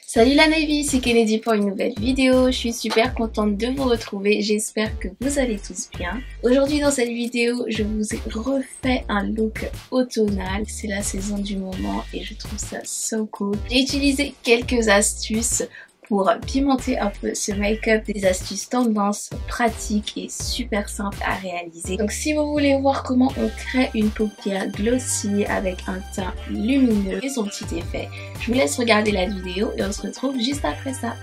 Salut la Navy, c'est Kennedy pour une nouvelle vidéo. Je suis super contente de vous retrouver, j'espère que vous allez tous bien. Aujourd'hui dans cette vidéo, je vous ai refait un look automnal. C'est la saison du moment et je trouve ça so cool. J'ai utilisé quelques astuces pour pimenter un peu ce make-up, des astuces tendance, pratiques et super simples à réaliser. Donc si vous voulez voir comment on crée une paupière glossy avec un teint lumineux et son petit effet, je vous laisse regarder la vidéo et on se retrouve juste après ça.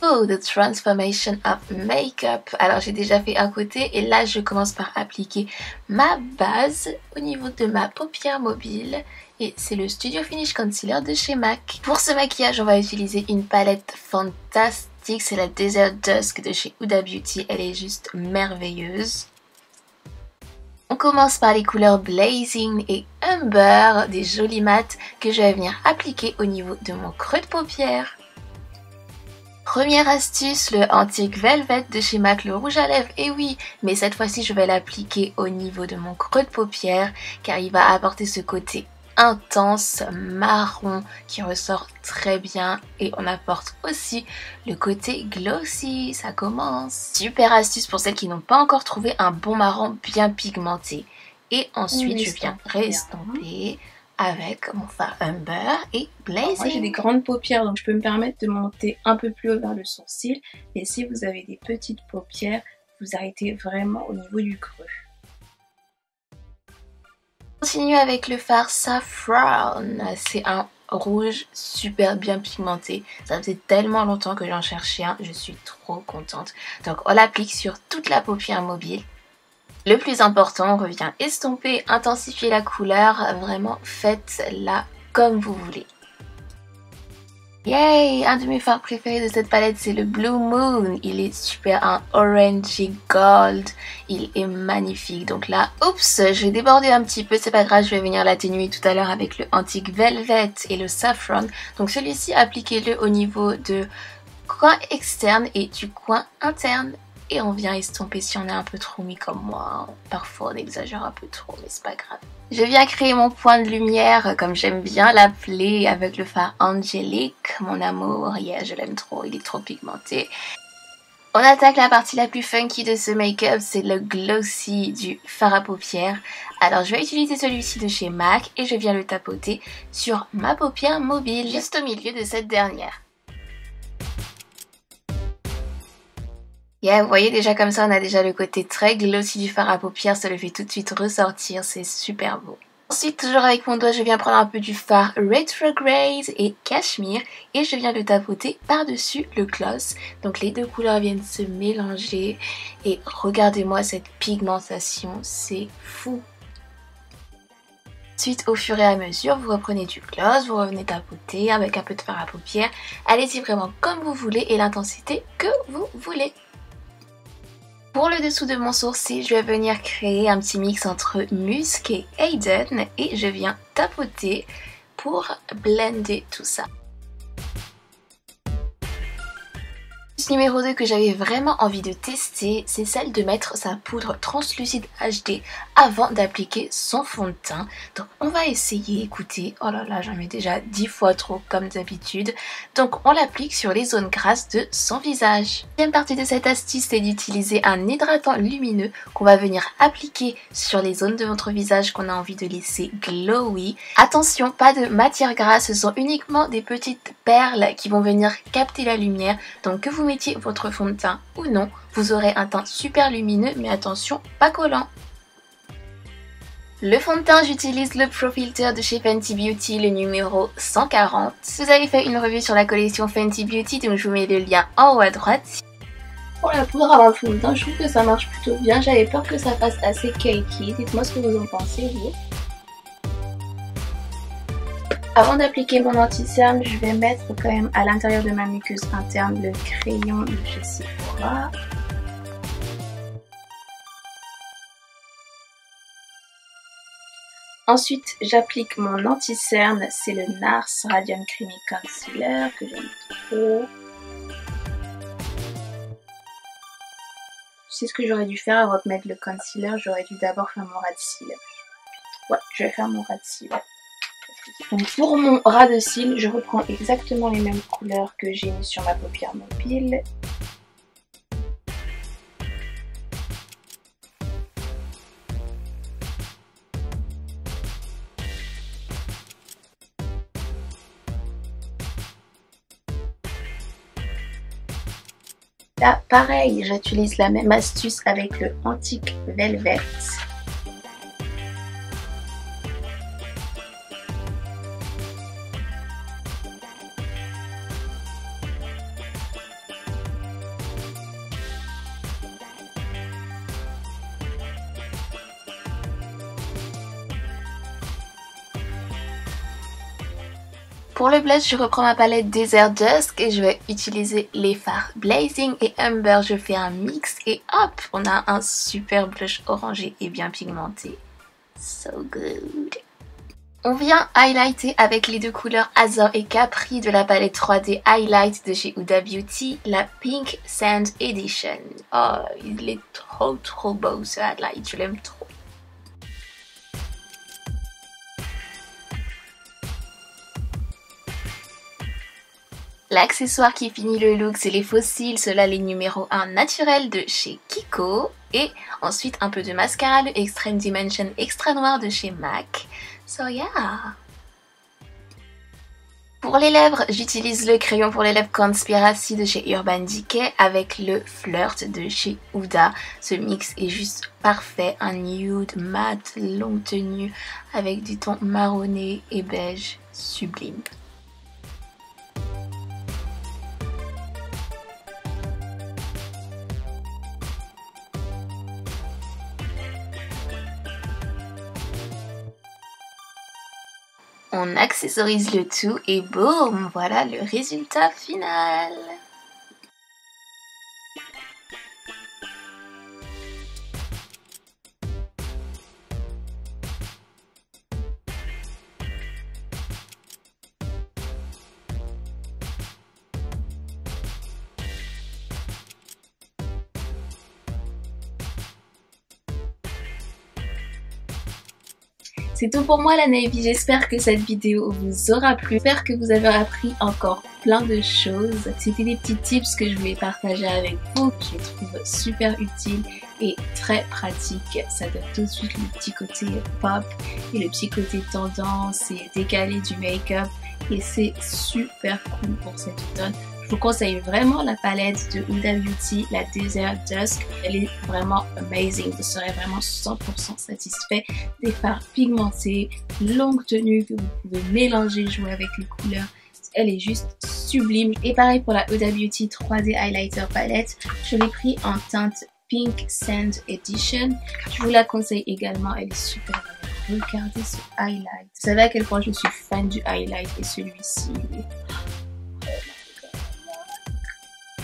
Oh, the transformation of makeup. Alors j'ai déjà fait un côté et là je commence par appliquer ma base au niveau de ma paupière mobile et c'est le Studio Finish Concealer de chez MAC. Pour ce maquillage on va utiliser une palette fantastique, c'est la Desert Dusk de chez Huda Beauty, elle est juste merveilleuse. On commence par les couleurs Blazing et Umber, des jolis mats que je vais venir appliquer au niveau de mon creux de paupière. Première astuce, le Antique Velvet de chez MAC, le rouge à lèvres, et oui, mais cette fois-ci je vais l'appliquer au niveau de mon creux de paupière car il va apporter ce côté intense, marron qui ressort très bien et on apporte aussi le côté glossy, ça commence. Super astuce pour celles qui n'ont pas encore trouvé un bon marron bien pigmenté. Et ensuite je viens réestomper avec mon fard Umber et Blazing. Moi j'ai des grandes paupières donc je peux me permettre de monter un peu plus haut vers le sourcil. Et si vous avez des petites paupières, vous arrêtez vraiment au niveau du creux. On continue avec le fard Saffron. C'est un rouge super bien pigmenté. Ça faisait tellement longtemps que j'en cherchais un, je suis trop contente. Donc on l'applique sur toute la paupière mobile. Le plus important, on revient estomper, intensifier la couleur, vraiment faites-la comme vous voulez. Yay! Un de mes fards préférés de cette palette c'est le Blue Moon. Il est super, un orangey gold. Il est magnifique. Donc là, oups, j'ai débordé un petit peu, c'est pas grave, je vais venir l'atténuer tout à l'heure avec le Antique Velvet et le Saffron. Donc celui-ci, appliquez-le au niveau de coin externe et du coin interne. Et on vient estomper si on est un peu trop mis comme moi. Parfois on exagère un peu trop, mais c'est pas grave. Je viens créer mon point de lumière, comme j'aime bien l'appeler, avec le fard Angelique. Mon amour, yeah, je l'aime trop, il est trop pigmenté. On attaque la partie la plus funky de ce make-up, c'est le glossy du fard à paupières. Alors je vais utiliser celui-ci de chez MAC et je viens le tapoter sur ma paupière mobile, juste au milieu de cette dernière. Yeah, vous voyez déjà comme ça on a déjà le côté très glossy du fard à paupières, ça le fait tout de suite ressortir, c'est super beau. Ensuite, toujours avec mon doigt, je viens prendre un peu du fard Retrograde et Cashmere et je viens le tapoter par-dessus le gloss. Donc les deux couleurs viennent se mélanger et regardez-moi cette pigmentation, c'est fou. Ensuite, au fur et à mesure, vous reprenez du gloss, vous revenez tapoter avec un peu de fard à paupières. Allez-y vraiment comme vous voulez et l'intensité que vous voulez. Pour le dessous de mon sourcil, je vais venir créer un petit mix entre Musk et Hayden et je viens tapoter pour blender tout ça. Numéro 2 que j'avais vraiment envie de tester, c'est celle de mettre sa poudre translucide HD avant d'appliquer son fond de teint. Donc on va essayer, écoutez, oh là là j'en mets déjà 10 fois trop comme d'habitude. Donc on l'applique sur les zones grasses de son visage. La deuxième partie de cette astuce c'est d'utiliser un hydratant lumineux qu'on va venir appliquer sur les zones de votre visage qu'on a envie de laisser glowy. Attention, pas de matière grasse, ce sont uniquement des petites perles qui vont venir capter la lumière. Donc que vous mettez votre fond de teint ou non, vous aurez un teint super lumineux, mais attention, pas collant. Le fond de teint, j'utilise le Pro Filter de chez Fenty Beauty, le numéro 140. Vous avez fait une revue sur la collection Fenty Beauty, donc je vous mets le lien en haut à droite. Pour la poudre avant le fond de teint, je trouve que ça marche plutôt bien. J'avais peur que ça fasse assez cakey. Dites-moi ce que vous en pensez, vous. Avant d'appliquer mon anti-cerne, je vais mettre quand même à l'intérieur de ma muqueuse interne le crayon de chez Sephora. Ensuite, j'applique mon anti-cerne, c'est le NARS Radiant Creamy Concealer que j'aime trop. sais ce que j'aurais dû faire avant de mettre le concealer? J'aurais dû d'abord faire mon ras de cils. Ouais, je vais faire mon ras de cils. Donc pour mon ras de cils, je reprends exactement les mêmes couleurs que j'ai mis sur ma paupière mobile. Là, pareil, j'utilise la même astuce avec le Antique Velvet. Pour le blush, je reprends ma palette Desert Dusk et je vais utiliser les fards Blazing et Umber. Je fais un mix et hop, on a un super blush orangé et bien pigmenté. So good. On vient highlighter avec les deux couleurs Azor et Capri de la palette 3D Highlight de chez Huda Beauty, la Pink Sand Edition. Oh, il est trop beau ce highlight, je l'aime trop. L'accessoire qui finit le look, c'est les faux cils, ceux-là les numéro 1 naturels de chez Kiko. Et ensuite un peu de mascara, le Extreme Dimension Extra Noir de chez MAC. So yeah! Pour les lèvres, j'utilise le crayon pour les lèvres Conspiracy de chez Urban Decay avec le Flirt de chez Huda. Ce mix est juste parfait, un nude mat longue tenue avec du ton marronné et beige sublime. On accessorise le tout et boum, voilà le résultat final. C'est tout pour moi la Navy, j'espère que cette vidéo vous aura plu, j'espère que vous avez appris encore plein de choses. C'était des petits tips que je voulais partager avec vous, que je trouve super utiles et très pratiques. Ça donne tout de suite le petit côté pop et le petit côté tendance et décalé du make-up et c'est super cool pour cet automne. Je vous conseille vraiment la palette de Huda Beauty, la Desert Dusk. Elle est vraiment amazing. Vous serez vraiment 100% satisfait des fards pigmentés, longue tenue que vous pouvez mélanger, jouer avec les couleurs. Elle est juste sublime. Et pareil pour la Huda Beauty 3D Highlighter Palette. Je l'ai pris en teinte Pink Sand Edition. Je vous la conseille également. Elle est super belle. Regardez ce highlight. Vous savez à quel point je suis fan du highlight et celui-ci.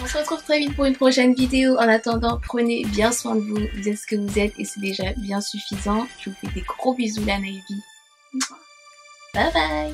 On se retrouve très vite pour une prochaine vidéo. En attendant, prenez bien soin de vous. Vous êtes ce que vous êtes et c'est déjà bien suffisant. Je vous fais des gros bisous la Navy. Bye bye.